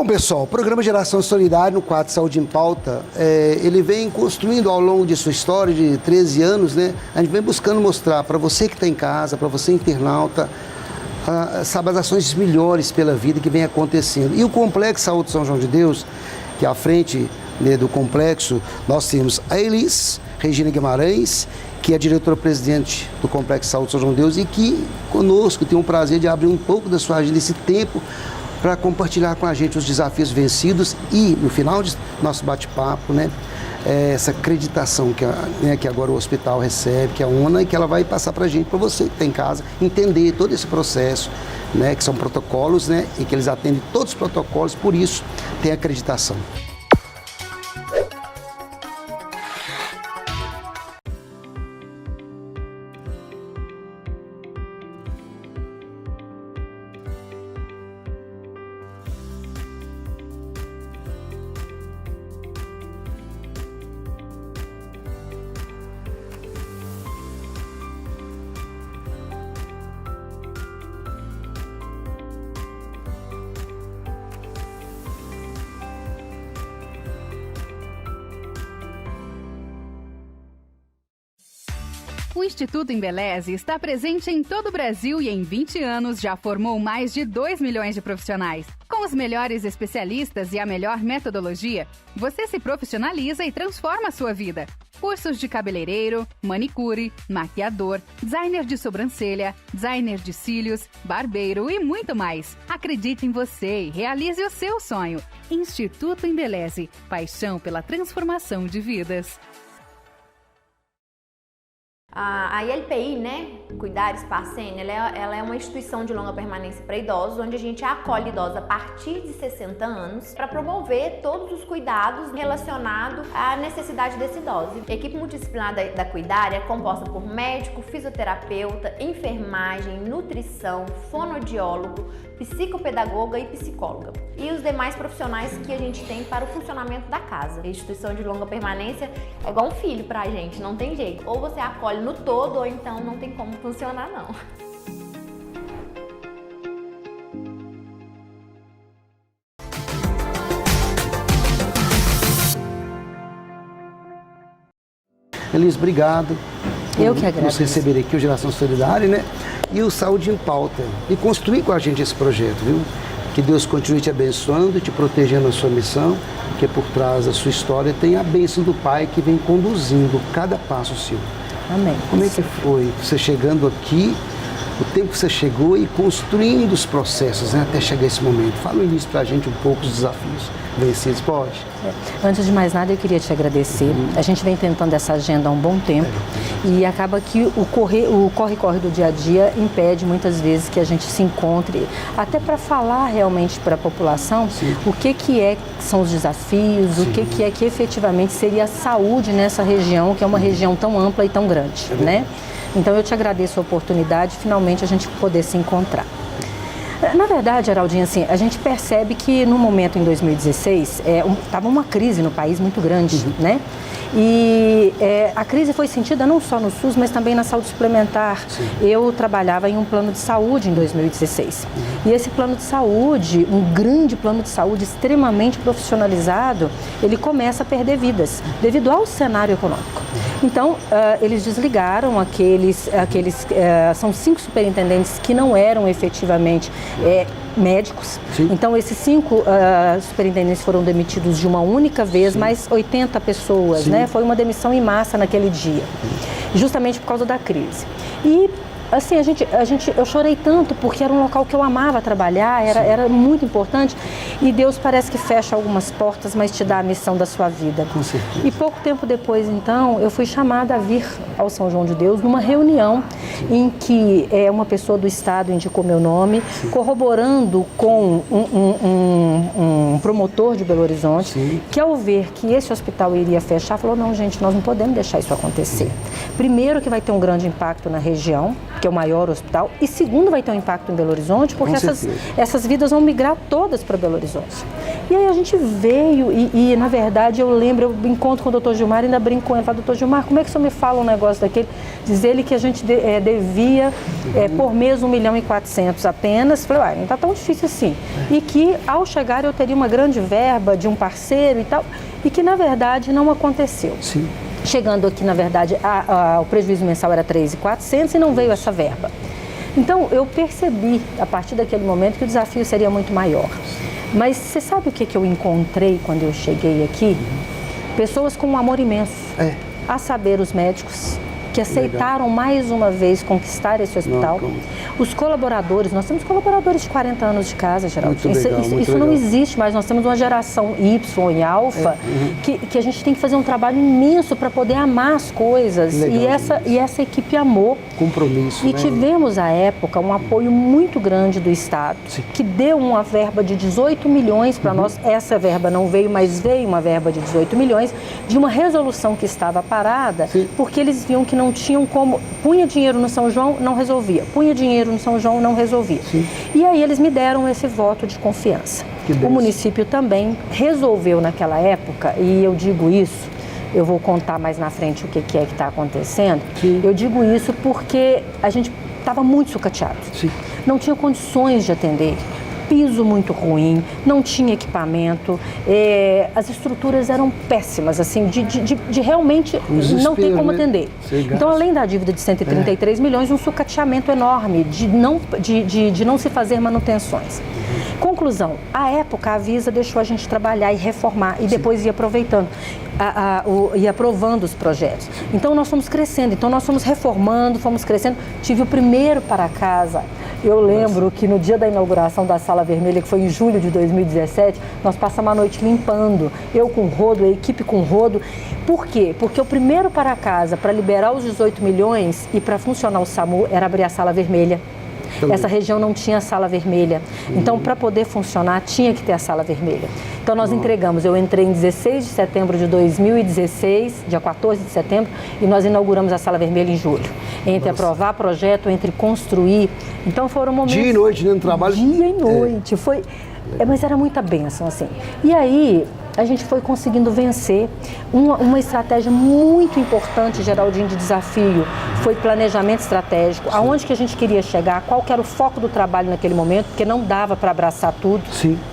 Bom, pessoal, o programa Geração Solidária no quadro Saúde em Pauta, ele vem construindo ao longo de sua história de 13 anos, né? A gente vem buscando mostrar para você que está em casa, para você internauta, sabe, as ações melhores pela vida que vem acontecendo. E o Complexo Saúde São João de Deus, que é à frente, né, do complexo, nós temos a Elis Regina Guimarães, que é a diretora-presidente do Complexo Saúde São João de Deus e que conosco tem o prazer de abrir um pouco da sua agenda esse tempo para compartilhar com a gente os desafios vencidos e, no final de nosso bate-papo, né, essa acreditação que agora o hospital recebe, que é a ONA, e que ela vai passar para a gente, para você que está em casa, entender todo esse processo, né, que são protocolos, né, e que eles atendem todos os protocolos, por isso tem acreditação. O Instituto Embeleze está presente em todo o Brasil e em 20 anos já formou mais de 2 milhões de profissionais. Com os melhores especialistas e a melhor metodologia, você se profissionaliza e transforma a sua vida. Cursos de cabeleireiro, manicure, maquiador, designer de sobrancelha, designer de cílios, barbeiro e muito mais. Acredite em você e realize o seu sonho. Instituto Embeleze, paixão pela transformação de vidas. A ILPI, né, Cuidar Sparcene, ela é uma instituição de longa permanência para idosos, onde a gente acolhe idosos a partir de 60 anos para promover todos os cuidados relacionados à necessidade desse idoso. A equipe multidisciplinar da Cuidar é composta por médico, fisioterapeuta, enfermagem, nutrição, fonoaudiólogo, psicopedagoga e psicóloga. E os demais profissionais que a gente tem para o funcionamento da casa. A instituição de longa permanência é igual um filho para a gente, não tem jeito. Ou você acolhe no todo, ou então não tem como funcionar, não. Elis, obrigado. Eu que agradeço. Nos receber aqui, o Geração Solidária, né? E o Saúde em Pauta. E construir com a gente esse projeto, viu? Que Deus continue te abençoando, te protegendo a sua missão, que por trás da sua história tem a bênção do Pai que vem conduzindo cada passo seu. Amém. Como é que foi você chegando aqui, o tempo que você chegou e construindo os processos, né, até chegar esse momento? Fala isso pra gente um pouco, os desafios vencidos, pode? Antes de mais nada, eu queria te agradecer. A gente vem tentando essa agenda há um bom tempo e acaba que o corre-corre do dia a dia impede muitas vezes que a gente se encontre, até para falar realmente para a população o que são os desafios, o que é que efetivamente seria a saúde nessa região, que é uma região tão ampla e tão grande, né? Então eu te agradeço a oportunidade, finalmente a gente poder se encontrar. Na verdade, Geraldinha, assim, a gente percebe que no momento em 2016 estava uma crise no país muito grande, né? E a crise foi sentida não só no SUS, mas também na saúde suplementar. Sim. Eu trabalhava em um plano de saúde em 2016. E esse plano de saúde, um grande plano de saúde extremamente profissionalizado, ele começa a perder vidas devido ao cenário econômico. Então, eles desligaram são 5 superintendentes que não eram efetivamente médicos. Sim. Então, esses 5 superintendentes foram demitidos de uma única vez, sim, mais 80 pessoas, sim, né? Foi uma demissão em massa naquele dia, justamente por causa da crise. E assim, eu chorei tanto porque era um local que eu amava trabalhar, era muito importante, e Deus parece que fecha algumas portas, mas te dá a missão da sua vida. Com certeza. E pouco tempo depois, então, eu fui chamada a vir ao São João de Deus numa reunião, sim, em que uma pessoa do Estado indicou meu nome, sim, corroborando com um promotor de Belo Horizonte, sim, que ao ver que esse hospital iria fechar, falou, não, gente, nós não podemos deixar isso acontecer. Primeiro que vai ter um grande impacto na região, que é o maior hospital, e segundo, vai ter um impacto em Belo Horizonte, porque essas vidas vão migrar todas para Belo Horizonte. E aí a gente veio e na verdade, eu lembro, eu encontro com o doutor Gilmar e ainda brinco com ele, falo, doutor Gilmar, como é que o senhor me fala um negócio daquele? Diz ele que a gente devia por mês 1.400.000 apenas. Falei, não está tão difícil assim. E que ao chegar eu teria uma grande verba de um parceiro e tal, e que na verdade não aconteceu. Sim. Chegando aqui, na verdade, o prejuízo mensal era 3.400 e não veio essa verba. Então, eu percebi, a partir daquele momento, que o desafio seria muito maior. Mas você sabe o que eu encontrei quando eu cheguei aqui? Pessoas com um amor imenso. A saber, os médicos, que aceitaram mais uma vez conquistar esse hospital. Os colaboradores, nós temos colaboradores de 40 anos de casa, Geraldo. Isso não existe mais, nós temos uma geração Y e alfa que a gente tem que fazer um trabalho imenso para poder amar as coisas. E essa equipe amou. Compromisso, E tivemos, à época, um apoio muito grande do Estado, que deu uma verba de 18 milhões para nós. Essa verba não veio, mas veio uma verba de 18 milhões de uma resolução que estava parada, porque eles viam que não tinham como, punha dinheiro no São João, não resolvia, punha dinheiro no São João, não resolvia. E aí eles me deram esse voto de confiança. O município também resolveu naquela época, e eu digo isso, eu vou contar mais na frente o que é que está acontecendo, eu digo isso porque a gente estava muito sucateado, não tinha condições de atender. Piso muito ruim, não tinha equipamento, as estruturas eram péssimas, assim, de realmente não ter como atender. Então, além da dívida de 133 milhões, um sucateamento enorme de não se fazer manutenções. Conclusão, à época a Avisa deixou a gente trabalhar e reformar e depois ia aproveitando, ia aprovando os projetos. Então nós fomos crescendo, então nós fomos reformando, fomos crescendo. Tive o primeiro para casa. Eu lembro que no dia da inauguração da Sala Vermelha, que foi em julho de 2017, nós passamos a noite limpando, eu com rodo, a equipe com rodo. Por quê? Porque o primeiro para casa, para liberar os 18 milhões e para funcionar o SAMU, era abrir a Sala Vermelha. Essa região não tinha sala vermelha. Então, para poder funcionar, tinha que ter a sala vermelha. Então, nós entregamos. Eu entrei em 16 de setembro de 2016, dia 14 de setembro, e nós inauguramos a sala vermelha em julho. Entre aprovar projeto, entre construir. Então, foram momentos... Dia e noite, né, no trabalho? Dia e noite. Mas era muita bênção, assim. E aí, a gente foi conseguindo vencer. Uma estratégia muito importante, Geraldinho, de desafio, foi planejamento estratégico. Aonde que a gente queria chegar, qual que era o foco do trabalho naquele momento, porque não dava para abraçar tudo.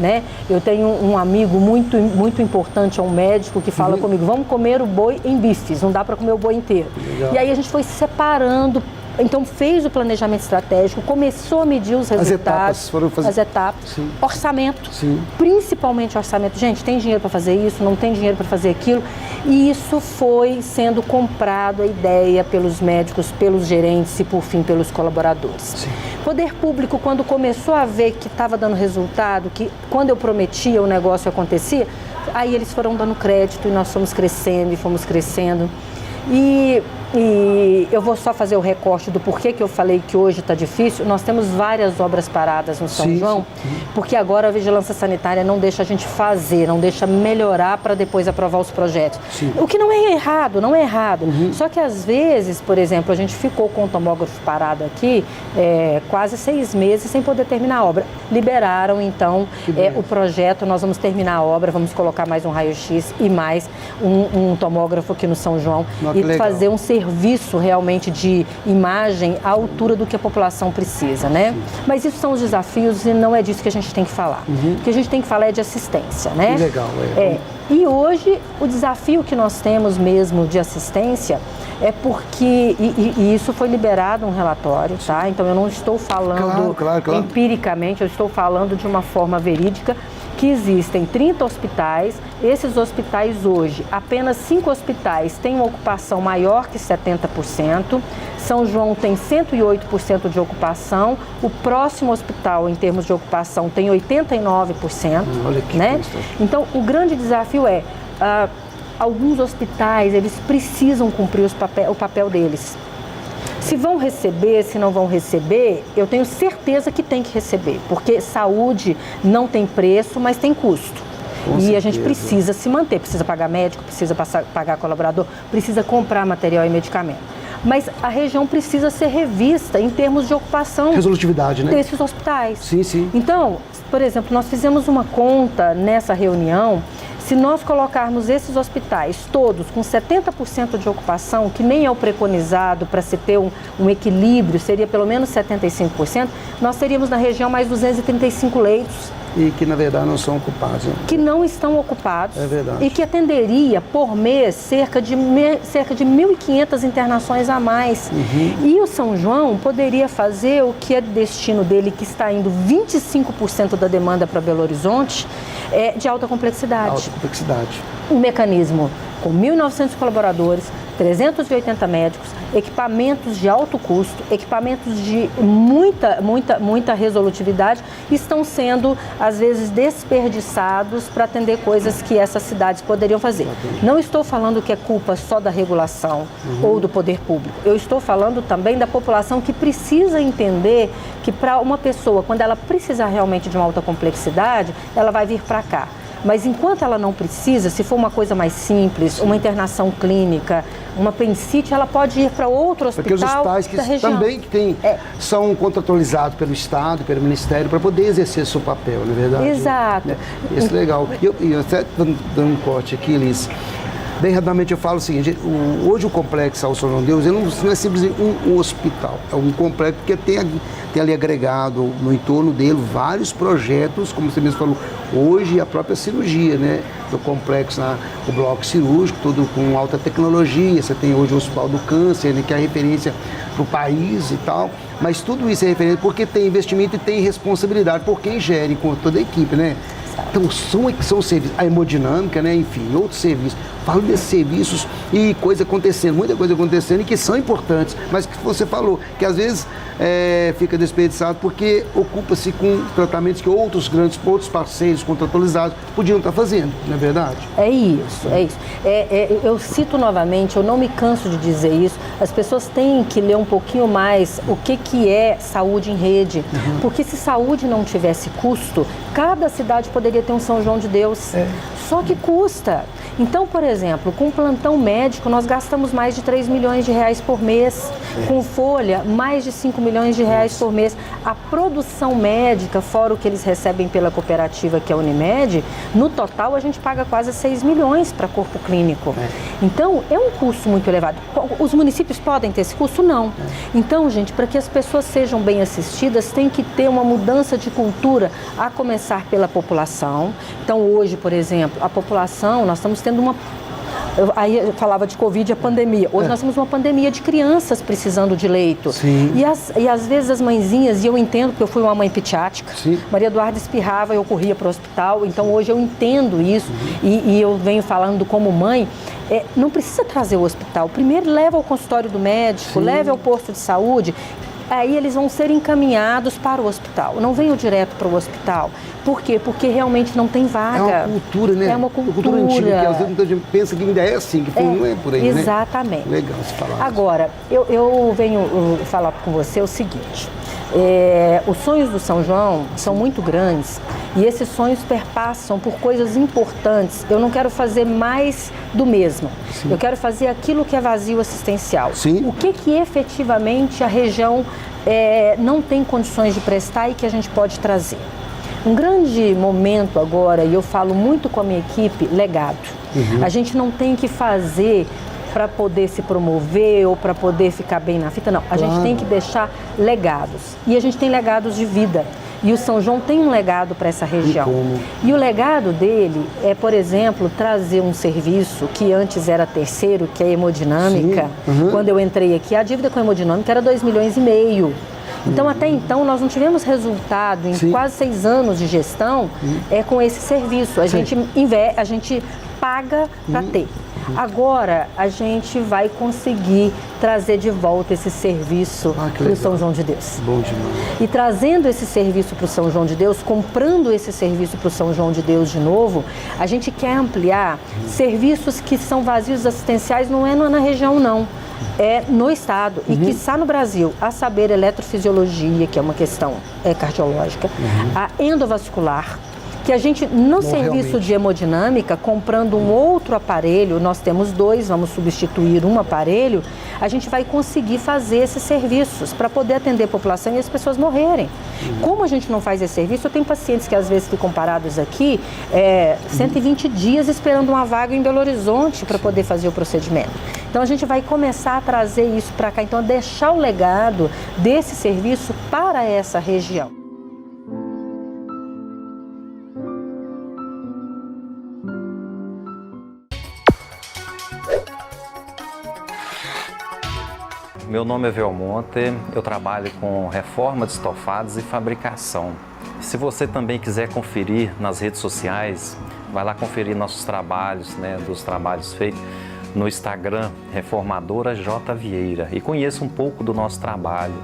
Né? Eu tenho um amigo muito importante, é um médico, que fala comigo, vamos comer o boi em bifes, não dá para comer o boi inteiro. E aí a gente foi separando. Então, fez o planejamento estratégico, começou a medir os resultados, as etapas, orçamento, principalmente orçamento. Gente, tem dinheiro para fazer isso, não tem dinheiro para fazer aquilo. E isso foi sendo comprado, a ideia, pelos médicos, pelos gerentes e, por fim, pelos colaboradores. Poder público, quando começou a ver que estava dando resultado, que quando eu prometia o negócio acontecia, aí eles foram dando crédito e nós fomos crescendo e fomos crescendo. E eu vou só fazer o recorte do porquê que eu falei que hoje está difícil. Nós temos várias obras paradas no São João, porque agora a vigilância sanitária não deixa a gente fazer, não deixa melhorar para depois aprovar os projetos. O que não é errado, não é errado. Só que às vezes, por exemplo, a gente ficou com o tomógrafo parado aqui quase 6 meses sem poder terminar a obra. Liberaram então o projeto, nós vamos terminar a obra, vamos colocar mais um raio-x e mais um tomógrafo aqui no São João e fazer um serviço realmente de imagem à altura do que a população precisa, né? Mas isso são os desafios e não é disso que a gente tem que falar. O que a gente tem que falar é de assistência, né? Que legal, E hoje, o desafio que nós temos mesmo de assistência é porque, e isso foi liberado um relatório, tá? Então, eu não estou falando empiricamente, eu estou falando de uma forma verídica, que existem 30 hospitais, esses hospitais hoje, apenas 5 hospitais têm uma ocupação maior que 70%, São João tem 108% de ocupação, o próximo hospital em termos de ocupação tem 89%, né? Então, o grande desafio é, alguns hospitais, eles precisam cumprir o papel deles. Se vão receber, se não vão receber, eu tenho certeza que tem que receber, porque saúde não tem preço, mas tem custo. E a gente precisa se manter, precisa pagar médico, precisa pagar colaborador, precisa comprar material e medicamento. mas a região precisa ser revista em termos de ocupação Resolutividade, né? desses hospitais. Sim, sim. Então, por exemplo, nós fizemos uma conta nessa reunião. Se nós colocarmos esses hospitais todos com 70% de ocupação, que nem é o preconizado para se ter um equilíbrio, seria pelo menos 75%, nós teríamos na região mais 235 leitos. E que, na verdade, não são ocupados. Né? Que não estão ocupados. É verdade. E que atenderia, por mês, cerca de 1.500 internações a mais. E o São João poderia fazer o que é destino dele, que está indo 25% da demanda para Belo Horizonte, de alta complexidade. Alta complexidade. Um mecanismo com 1.900 colaboradores, 380 médicos, equipamentos de alto custo, equipamentos de muita resolutividade, estão sendo, às vezes, desperdiçados para atender coisas que essas cidades poderiam fazer. Não estou falando que é culpa só da regulação ou do poder público. Eu estou falando também da população que precisa entender que para uma pessoa, quando ela precisar realmente de uma alta complexidade, ela vai vir para cá. Mas enquanto ela não precisa, se for uma coisa mais simples, uma internação clínica, uma apendicite, ela pode ir para outro hospital. Porque os hospitais que também são contratualizados pelo Estado, pelo Ministério, para poder exercer seu papel, não é verdade? Exato. Isso é legal. E até dando um corte aqui, Liz. Bem rapidamente eu falo o seguinte, hoje o Complexo Saúde São João de Deus, ele não é simplesmente um hospital, é um complexo que tem ali agregado no entorno dele vários projetos, como você mesmo falou, hoje a própria cirurgia, né, do complexo, o bloco cirúrgico, todo com alta tecnologia, você tem hoje o Hospital do Câncer, né, que é a referência para o país e tal, mas tudo isso é referência porque tem investimento e tem responsabilidade por quem gere, com toda a equipe, né? Então, são serviços, a hemodinâmica, né? Enfim, outros serviços. Falo desses serviços e muita coisa acontecendo e que são importantes, mas que você falou, que às vezes fica desperdiçado porque ocupa-se com tratamentos que outros parceiros contratualizados podiam estar fazendo, não é verdade? É isso. Eu cito novamente, eu não me canso de dizer isso, as pessoas têm que ler um pouquinho mais o que é saúde em rede, porque se saúde não tivesse custo, cada cidade poderia ter um São João de Deus, só que custa. Então, por exemplo, com plantão médico, nós gastamos mais de 3 milhões de reais por mês. Com folha, mais de 5 milhões de reais por mês. A produção médica, fora o que eles recebem pela cooperativa, que é a Unimed, no total a gente paga quase 6 milhões para corpo clínico. Então, é um custo muito elevado. Os municípios podem ter esse custo? Não. Então, gente, para que as pessoas sejam bem assistidas, tem que ter uma mudança de cultura, a começar pela população. Então, hoje, por exemplo, a população, nós estamos tendo aí eu falava de Covid, a pandemia. Hoje nós temos uma pandemia de crianças precisando de leito. Sim. E às vezes as mãezinhas, e eu entendo porque eu fui uma mãe pediátrica, Maria Eduarda espirrava, eu corria para o hospital, então hoje eu entendo isso e eu venho falando como mãe, não precisa trazer o hospital. Primeiro leva ao consultório do médico, leve ao posto de saúde, aí eles vão ser encaminhados para o hospital. Não venham direto para o hospital. Por quê? Porque realmente não tem vaga. É uma cultura, né? É uma cultura antiga, que às vezes muita gente pensa que ainda é assim, que não é por aí, exatamente. Né? Legal você falar. Agora, eu venho falar com você o seguinte. Os sonhos do São João são muito grandes e esses sonhos perpassam por coisas importantes. Eu não quero fazer mais do mesmo. Eu quero fazer aquilo que é vazio assistencial. O que efetivamente a região não tem condições de prestar e que a gente pode trazer. Um grande momento agora, e eu falo muito com a minha equipe, legado. A gente não tem que fazer para poder se promover ou para poder ficar bem na fita, não. A gente tem que deixar legados. E a gente tem legados de vida. E o São João tem um legado para essa região. E o legado dele é, por exemplo, trazer um serviço que antes era terceiro, que é a hemodinâmica. Quando eu entrei aqui, a dívida com a hemodinâmica era 2,5 milhões. Então, até então, nós não tivemos resultado em quase 6 anos de gestão com esse serviço. A gente paga para ter. Agora, a gente vai conseguir trazer de volta esse serviço para o São João de Deus. Bom demais. E trazendo esse serviço para o São João de Deus, comprando esse serviço para o São João de Deus de novo, a gente quer ampliar serviços que são vazios assistenciais, não é na região, não. É no estado e quiçá no Brasil, a saber, eletrofisiologia, que é uma questão cardiológica, a endovascular, que a gente, no serviço de hemodinâmica, comprando um outro aparelho, nós temos 2, vamos substituir um aparelho, a gente vai conseguir fazer esses serviços para poder atender a população e as pessoas morrerem. Como a gente não faz esse serviço, eu tenho pacientes que às vezes ficam parados aqui 120 dias esperando uma vaga em Belo Horizonte para poder fazer o procedimento. Então a gente vai começar a trazer isso para cá, então deixar o legado desse serviço para essa região. Meu nome é Velmonte, eu trabalho com reforma de estofados e fabricação. Se você também quiser conferir nas redes sociais, vai lá conferir nossos trabalhos, dos trabalhos feitos no Instagram, Reformadora J. Vieira, e conheça um pouco do nosso trabalho.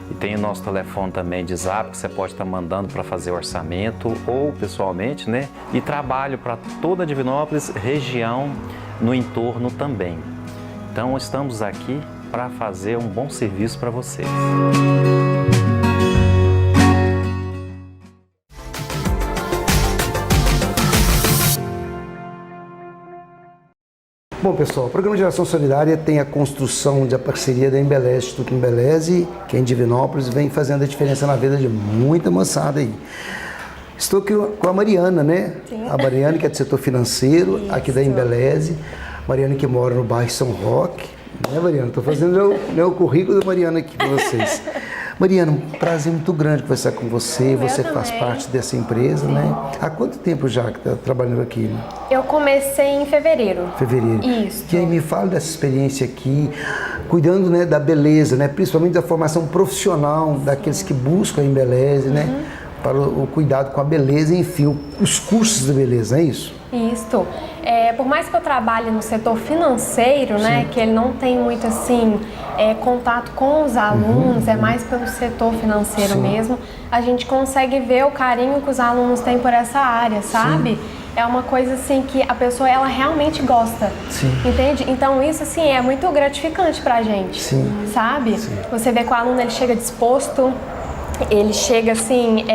E tem o nosso telefone também de Zap, que você pode estar mandando para fazer orçamento ou pessoalmente, E trabalho para toda a Divinópolis, região, no entorno também. Então estamos aqui para fazer um bom serviço para vocês. Bom, pessoal, o Programa de Geração Solidária tem a construção da parceria da Embeleze, Instituto Embeleze, que é em Divinópolis, vem fazendo a diferença na vida de muita moçada aí. Estou aqui com a Mariana, Sim. A Mariana, que é do setor financeiro, Isso. aqui da Embeleze. Mariana que mora no bairro São Roque. Mariana? Estou fazendo o currículo da Mariana aqui para vocês. Mariana, um prazer muito grande conversar com você. Você faz parte dessa empresa, Há quanto tempo já que está trabalhando aqui? Eu comecei em fevereiro. Fevereiro. Isso. E aí me fala dessa experiência aqui, cuidando da beleza, principalmente da formação profissional daqueles que buscam a Embeleze, para o cuidado com a beleza, enfim, os cursos de beleza, é isso? Isso. Por mais que eu trabalhe no setor financeiro, que ele não tem muito assim contato com os alunos, é mais pelo setor financeiro mesmo, a gente consegue ver o carinho que os alunos têm por essa área, sabe? É uma coisa assim que a pessoa ela realmente gosta, entende? Então isso assim é muito gratificante pra gente, sabe? Você vê que o aluno ele chega disposto, ele chega assim,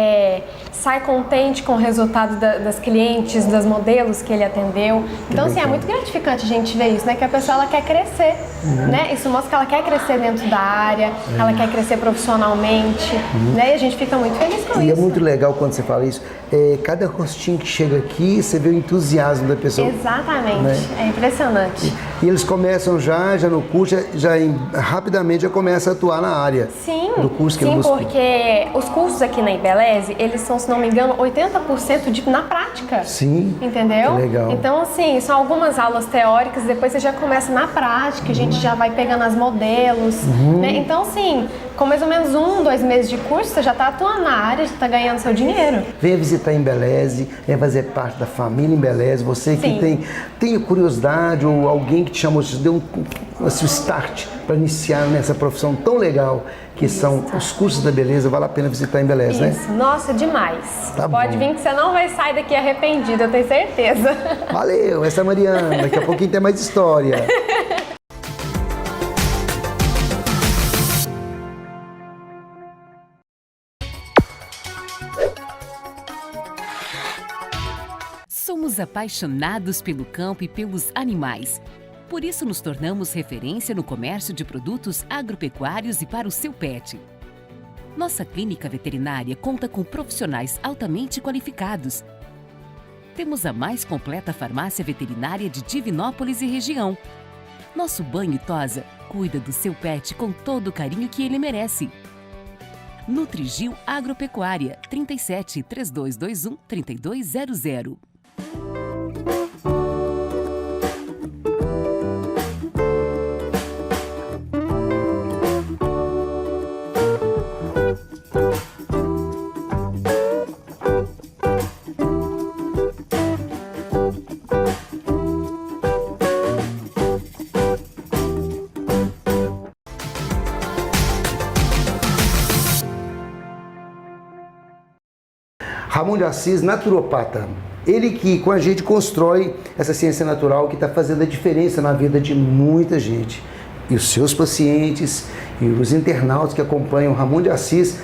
sai contente com o resultado das clientes, das modelos que ele atendeu. Então, assim, é muito gratificante a gente ver isso, que a pessoa ela quer crescer, Isso mostra que ela quer crescer dentro da área, ela quer crescer profissionalmente, E a gente fica muito feliz com isso. E é muito legal quando você fala isso. Cada rostinho que chega aqui, você vê o entusiasmo da pessoa. Exatamente, é impressionante. E eles começam já no curso, rapidamente já começam a atuar na área do curso que eles buscam. Porque os cursos aqui na Embeleze, eles são, se não me engano, 80% na prática. Sim. Entendeu? Legal. Então, assim, são algumas aulas teóricas, depois você já começa na prática, a gente já vai pegando as modelos, Então, assim, com mais ou menos 1, 2 meses de curso, você já está atuando na área, já está ganhando seu dinheiro. Venha visitar a Embeleze, venha fazer parte da família Embeleze, você que tem curiosidade ou alguém que te chamou, te deu um start para iniciar nessa profissão tão legal que são os cursos da beleza, vale a pena visitar a Embeleze, Isso. Nossa, demais. Tá Pode vir que você não vai sair daqui arrependido, eu tenho certeza. Valeu, essa é a Mariana, daqui a pouquinho tem mais história. Somos apaixonados pelo campo e pelos animais. Por isso nos tornamos referência no comércio de produtos agropecuários e para o seu pet. Nossa clínica veterinária conta com profissionais altamente qualificados. Temos a mais completa farmácia veterinária de Divinópolis e região. Nosso banho e tosa cuida do seu pet com todo o carinho que ele merece. Nutrigil Agropecuária, 37 3221 3200. Ramon de Assis, naturopata. Ele que com a gente constrói essa ciência natural que está fazendo a diferença na vida de muita gente. E os seus pacientes e os internautas que acompanham Ramon de Assis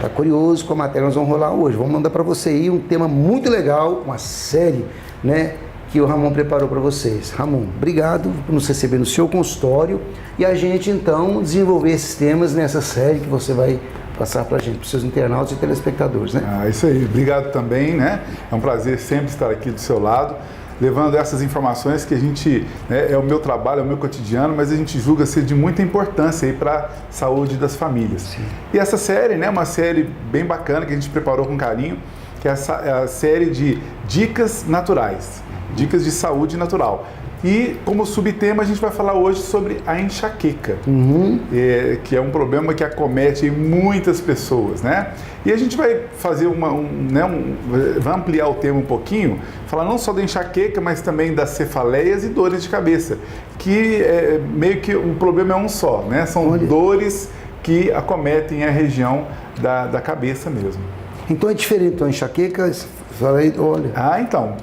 Tá curioso com a matéria que nós vamos rolar hoje. Vamos mandar para você aí um tema muito legal, uma série, né, que o Ramon preparou para vocês. Ramon, obrigado por nos receber no seu consultório e a gente então desenvolver esses temas nessa série que você vai passar para a gente, para os seus internautas e telespectadores, né? Isso aí, obrigado também, né? É um prazer sempre estar aqui do seu lado, levando essas informações que a gente, né, é o meu trabalho, é o meu cotidiano, mas a gente julga ser de muita importância aí para a saúde das famílias. Sim. E essa série, né, uma série bem bacana que a gente preparou com carinho, que é a série de Dicas Naturais, Dicas de Saúde Natural. E como subtema a gente vai falar hoje sobre a enxaqueca, que é um problema que acomete muitas pessoas, né? E a gente vai fazer vai ampliar o tema um pouquinho, falar não só da enxaqueca, mas também das cefaleias e dores de cabeça, que meio que o problema é um só, né? São dores que acometem a região da cabeça mesmo. Então é diferente, então a enxaqueca, falei, olha... Então,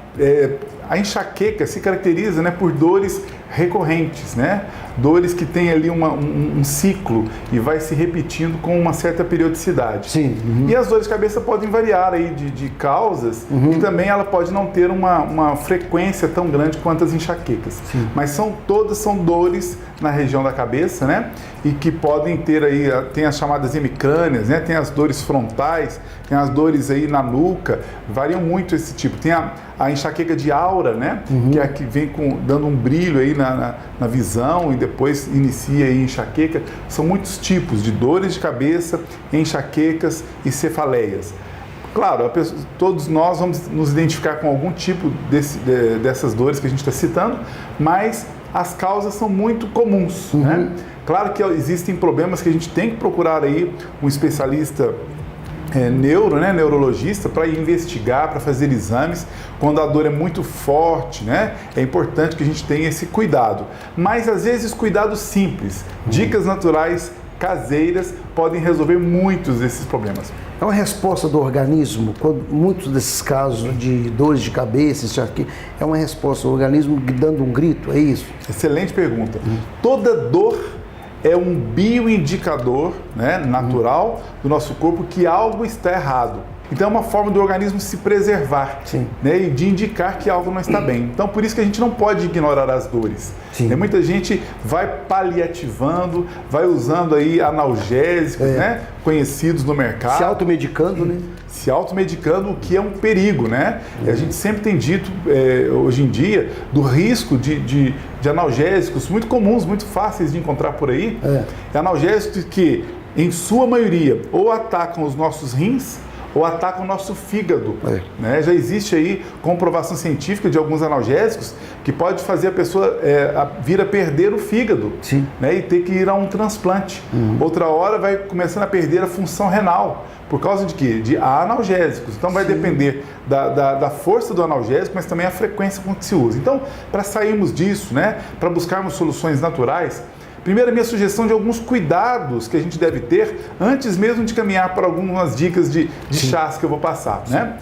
a enxaqueca se caracteriza, né, por dores recorrentes, né? Dores que tem ali um ciclo e vai se repetindo com uma certa periodicidade. Sim. E as dores de cabeça podem variar aí de causas e também ela pode não ter uma frequência tão grande quanto as enxaquecas. Sim. Mas todas são dores na região da cabeça, né? E que podem ter aí, tem as chamadas hemicrâneas, né? Tem as dores frontais, tem as dores aí na nuca, variam muito esse tipo. Tem a enxaqueca de aura, né? Que é a que vem dando um brilho aí na visão e depois inicia aí enxaqueca. São muitos tipos de dores de cabeça, enxaquecas e cefaleias. Claro, todos nós vamos nos identificar com algum tipo dessas dores que a gente está citando, mas as causas são muito comuns, né? Claro que existem problemas que a gente tem que procurar aí um especialista neurologista para investigar, para fazer exames. Quando a dor é muito forte, né, é importante que a gente tenha esse cuidado. Mas às vezes cuidados simples, dicas naturais, caseiras, podem resolver muitos desses problemas. É uma resposta do organismo, quando muitos desses casos de dores de cabeça, é uma resposta do organismo dando um grito, é isso? Excelente pergunta. Toda dor é um bioindicador, né, natural do nosso corpo que algo está errado. Então é uma forma do organismo se preservar, né, e de indicar que algo não está bem. Então por isso que a gente não pode ignorar as dores. Muita gente vai paliativando, vai usando aí analgésicos, né, conhecidos no mercado. Se automedicando, né? Se automedicando, o que é um perigo, né? A gente sempre tem dito, hoje em dia, do risco de analgésicos muito comuns, muito fáceis de encontrar por aí. Analgésicos que, em sua maioria, ou atacam os nossos rins, ou atacam o nosso fígado. Né? Já existe aí comprovação científica de alguns analgésicos que pode fazer a pessoa vir a perder o fígado, né? E ter que ir a um transplante. Outra hora vai começando a perder a função renal. Por causa de quê? De analgésicos. Então vai depender da força do analgésico, mas também a frequência com que se usa. Então, para sairmos disso, né, para buscarmos soluções naturais, primeiro, a minha sugestão de alguns cuidados que a gente deve ter antes mesmo de caminhar para algumas dicas de chás que eu vou passar, né?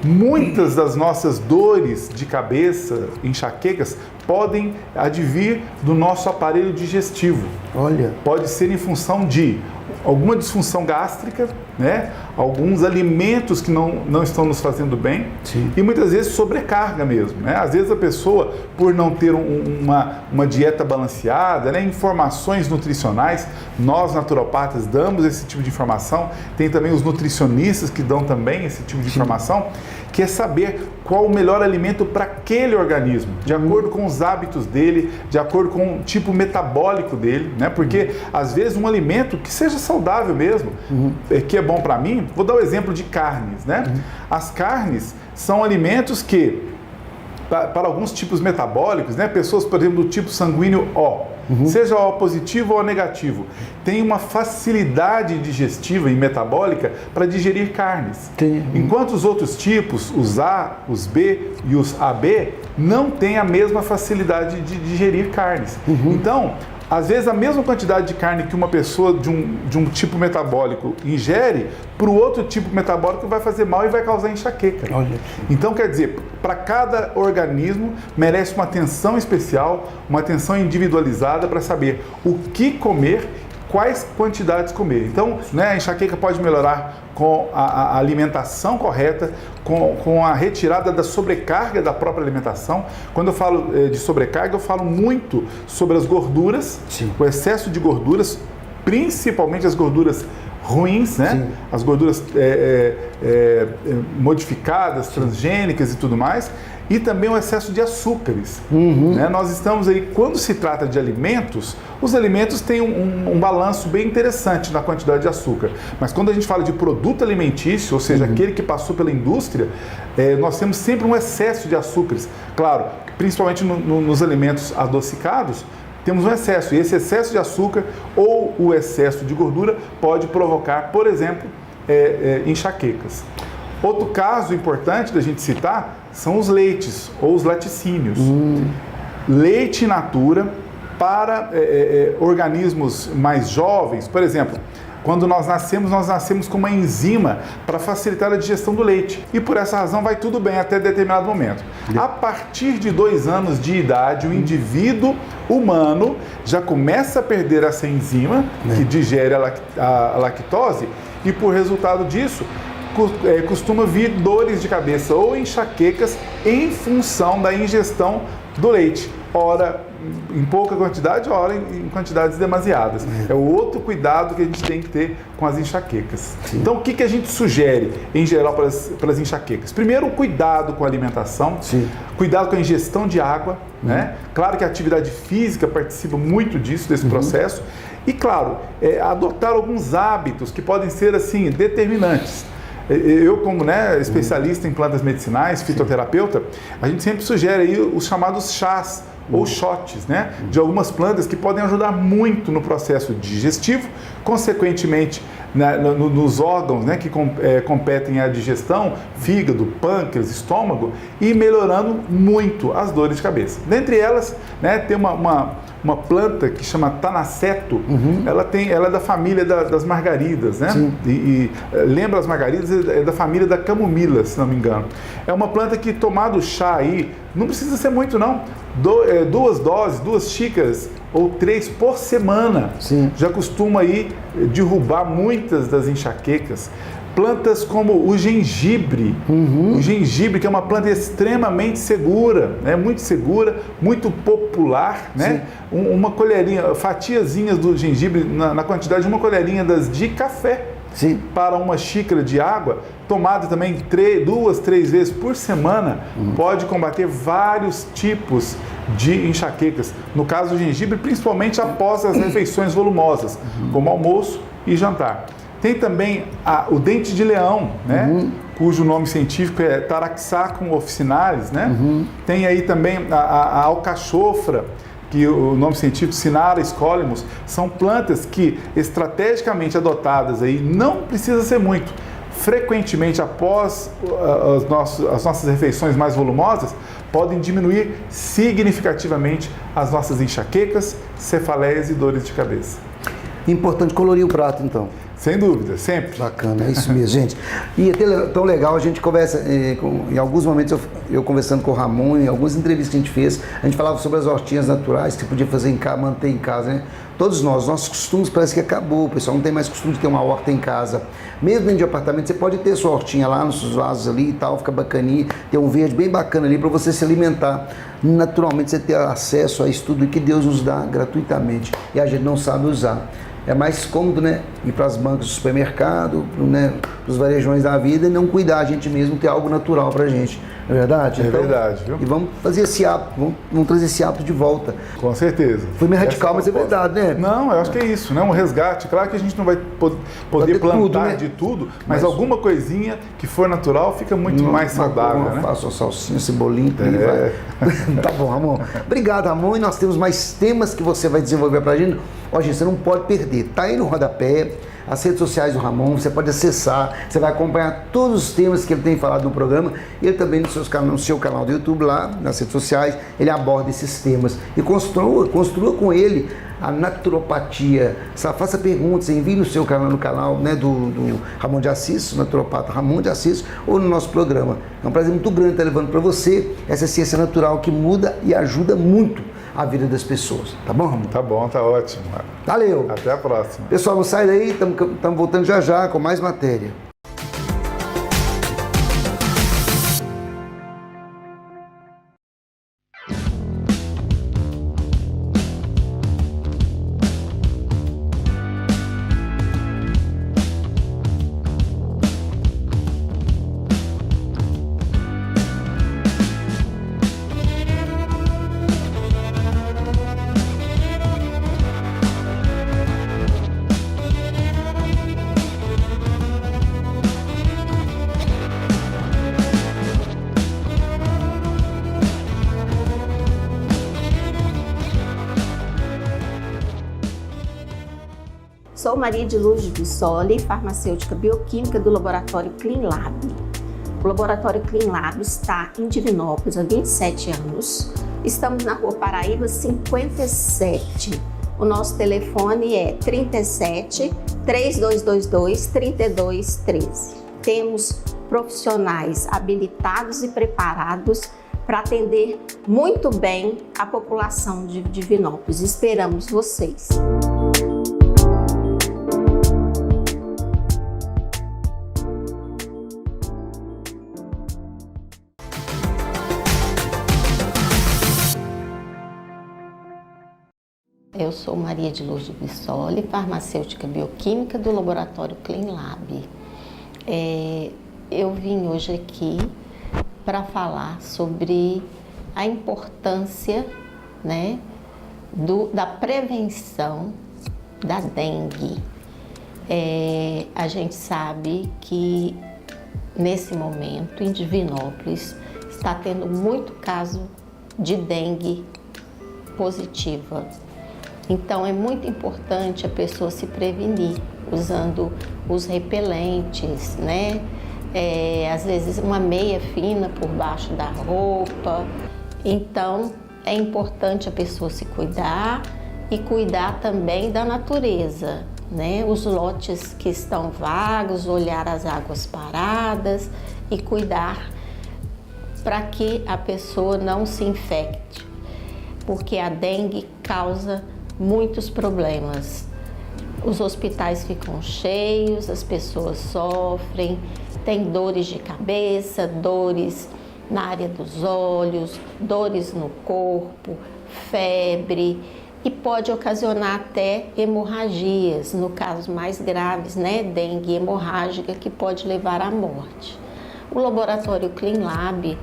Muitas das nossas dores de cabeça, enxaquecas, podem advir do nosso aparelho digestivo. Olha. Pode ser em função de alguma disfunção gástrica, né? Alguns alimentos que não estão nos fazendo bem e muitas vezes sobrecarga mesmo, né? Às vezes a pessoa, por não ter uma dieta balanceada, né? Informações nutricionais, nós naturopatas damos esse tipo de informação, tem também os nutricionistas que dão também esse tipo de informação, que é saber qual o melhor alimento para aquele organismo, de acordo com os hábitos dele, de acordo com o tipo metabólico dele, né? Porque às vezes um alimento que seja saudável mesmo, que é bom para mim, vou dar o exemplo de carnes, né? As carnes são alimentos que, para alguns tipos metabólicos, né? Pessoas, por exemplo, do tipo sanguíneo O, seja O positivo ou O negativo, tem uma facilidade digestiva e metabólica para digerir carnes. Enquanto os outros tipos, os A, os B e os AB, não têm a mesma facilidade de digerir carnes. Então, às vezes a mesma quantidade de carne que uma pessoa de um tipo metabólico ingere, para o outro tipo metabólico vai fazer mal e vai causar enxaqueca. Então, quer dizer, para cada organismo merece uma atenção especial, uma atenção individualizada para saber o que comer quais quantidades comer. Então, né, a enxaqueca pode melhorar com a alimentação correta, com a retirada da sobrecarga da própria alimentação. Quando eu falo de sobrecarga, eu falo muito sobre as gorduras, sim, o excesso de gorduras, principalmente as gorduras ruins, né? Sim. As gorduras modificadas, sim, transgênicas e tudo mais, e também o excesso de açúcares. Né? Nós estamos aí, quando se trata de alimentos, os alimentos têm um balanço bem interessante na quantidade de açúcar, mas quando a gente fala de produto alimentício, ou seja, aquele que passou pela indústria, nós temos sempre um excesso de açúcares. Claro, principalmente nos alimentos adocicados, temos um excesso, e esse excesso de açúcar ou o excesso de gordura pode provocar, por exemplo, enxaquecas. Outro caso importante da gente citar são os leites ou os laticínios. Leite in natura para organismos mais jovens, por exemplo, quando nós nascemos com uma enzima para facilitar a digestão do leite. E por essa razão vai tudo bem até determinado momento. A partir de 2 anos de idade, o indivíduo humano já começa a perder essa enzima que digere a lactose, e por resultado disso, costuma vir dores de cabeça ou enxaquecas em função da ingestão do leite. Ora em pouca quantidade, ora em quantidades demasiadas. É o outro cuidado que a gente tem que ter com as enxaquecas. Sim. Então, o que a gente sugere, em geral, para as enxaquecas? Primeiro, o cuidado com a alimentação, sim, cuidado com a ingestão de água, né? Claro que a atividade física participa muito disso, desse processo. E, claro, adotar alguns hábitos que podem ser, assim, determinantes. Eu, como especialista em plantas medicinais, fitoterapeuta, a gente sempre sugere aí os chamados chás ou shots, né, de algumas plantas que podem ajudar muito no processo digestivo, consequentemente nos órgãos, né, que competem à digestão, fígado, pâncreas, estômago, e melhorando muito as dores de cabeça. Dentre elas, né, tem uma planta que chama tanaceto. Ela é da família das margaridas, né? E lembra as margaridas, é da família da camomila, se não me engano. É uma planta que, tomado chá aí, não precisa ser muito não, 2 doses, 2 xícaras ou 3 por semana, sim, já costuma aí derrubar muitas das enxaquecas. Plantas como o gengibre, o gengibre, que é uma planta extremamente segura, né? Muito segura, muito popular, né? Uma colherinha, fatiazinhas do gengibre na quantidade de uma colherinha de café, sim, para uma xícara de água, tomada também 2, 3 vezes por semana, pode combater vários tipos de enxaquecas. No caso do gengibre, principalmente após as refeições volumosas, como almoço e jantar. Tem também o dente de leão, né? Cujo nome científico é Taraxacum officinalis, né? Tem aí também a alcachofra, que o nome científico Cinara escolimus. São plantas que, estrategicamente adotadas aí, não precisa ser muito. Frequentemente, após as nossas refeições mais volumosas, podem diminuir significativamente as nossas enxaquecas, cefaleias e dores de cabeça. Importante colorir o prato, então. Sem dúvida, sempre. Bacana, é isso mesmo, gente. E é tão legal, a gente conversa, em alguns momentos eu conversando com o Ramon, em algumas entrevistas que a gente fez, a gente falava sobre as hortinhas naturais que você podia fazer em casa, manter em casa, né? Todos nossos costumes parece que acabou, o pessoal não tem mais costume de ter uma horta em casa. Mesmo dentro de apartamento, você pode ter sua hortinha lá nos seus vasos ali e tal, fica bacaninha, ter um verde bem bacana ali para você se alimentar. Naturalmente, você ter acesso a isso tudo que Deus nos dá gratuitamente e a gente não sabe usar. É mais cômodo, né, ir para as bancas do supermercado, né, para os varejões da vida e não cuidar a gente mesmo, ter algo natural para a gente. Não é verdade? É verdade, viu? E vamos fazer esse hábito, vamos trazer esse hábito de volta. Com certeza. Foi meio radical, mas é verdade, né? Não, eu acho que é isso, né? Um resgate. Claro que a gente não vai poder plantar tudo, né? De tudo, mas alguma coisinha que for natural fica muito mais saudável, né? Faço a salsinha, cebolinha, vai. Tá bom, Ramon. Obrigado, Ramon. E nós temos mais temas que você vai desenvolver pra gente. Ó, gente, você não pode perder. Tá aí no rodapé, as redes sociais do Ramon, você pode acessar, você vai acompanhar todos os temas que ele tem falado no programa, e ele também no seu canal do YouTube lá, nas redes sociais, ele aborda esses temas e construa com ele a naturopatia, sabe? Faça perguntas, envie no seu canal, no canal, né, do Ramon de Assis, naturopata Ramon de Assis, ou no nosso programa. É um prazer muito grande estar levando para você essa ciência natural que muda e ajuda muito a vida das pessoas. Tá bom, Ramon? Tá bom, tá ótimo. Valeu! Até a próxima. Pessoal, não sai daí, estamos voltando já já com mais matéria. Sou Maria de Luz Bissoli, farmacêutica bioquímica do laboratório CleanLab. O laboratório CleanLab está em Divinópolis há 27 anos. Estamos na Rua Paraíba 57. O nosso telefone é 37 3222 3213. Temos profissionais habilitados e preparados para atender muito bem a população de Divinópolis. Esperamos vocês! Eu sou Maria de Luz Bissoli, farmacêutica bioquímica do laboratório CleanLab. Eu vim hoje aqui para falar sobre a importância, né, da prevenção da dengue. A gente sabe que nesse momento em Divinópolis está tendo muito caso de dengue positiva. Então é muito importante a pessoa se prevenir usando os repelentes, né? Às vezes uma meia fina por baixo da roupa. Então é importante a pessoa se cuidar e cuidar também da natureza, né? Os lotes que estão vagos, olhar as águas paradas e cuidar para que a pessoa não se infecte, porque a dengue causa muitos problemas. Os hospitais ficam cheios, as pessoas sofrem, tem dores de cabeça, dores na área dos olhos, dores no corpo, febre e pode ocasionar até hemorragias, no caso mais graves, né, dengue hemorrágica, que pode levar à morte. O laboratório CleanLab,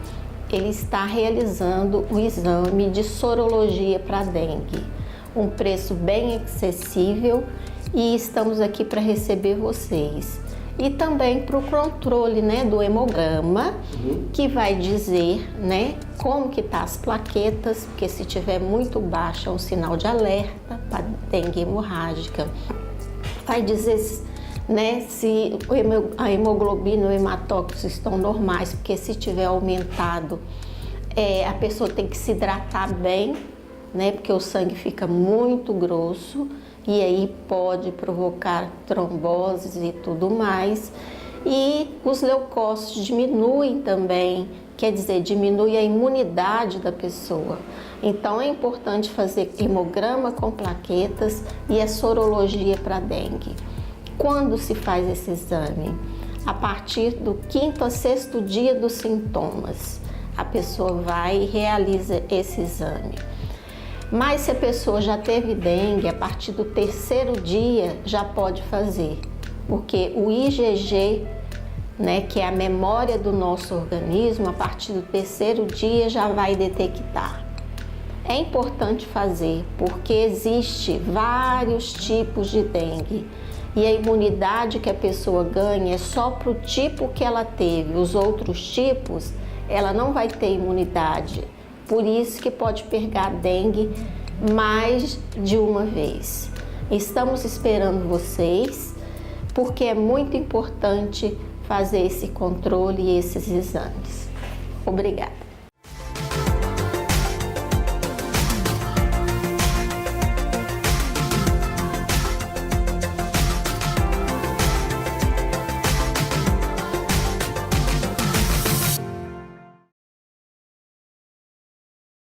ele está realizando um exame de sorologia para dengue. Um preço bem acessível e estamos aqui para receber vocês. E também para o controle, né, do hemograma, que vai dizer, né, como que tá as plaquetas, porque se tiver muito baixa é um sinal de alerta para dengue hemorrágica. Vai dizer, né, se a hemoglobina e o hematócrito estão normais, porque se tiver aumentado, a pessoa tem que se hidratar bem, né, porque o sangue fica muito grosso e aí pode provocar tromboses e tudo mais. E os leucócitos diminuem também, quer dizer, diminui a imunidade da pessoa. Então é importante fazer hemograma com plaquetas e a sorologia para dengue. Quando se faz esse exame? A partir do 5º a 6º dia dos sintomas, a pessoa vai e realiza esse exame. Mas se a pessoa já teve dengue, a partir do 3º dia já pode fazer, porque o IgG, né, que é a memória do nosso organismo, a partir do 3º dia já vai detectar. É importante fazer, porque existe vários tipos de dengue e a imunidade que a pessoa ganha é só para o tipo que ela teve. Os outros tipos, ela não vai ter imunidade. Por isso que pode pegar dengue mais de uma vez. Estamos esperando vocês, porque é muito importante fazer esse controle e esses exames. Obrigada.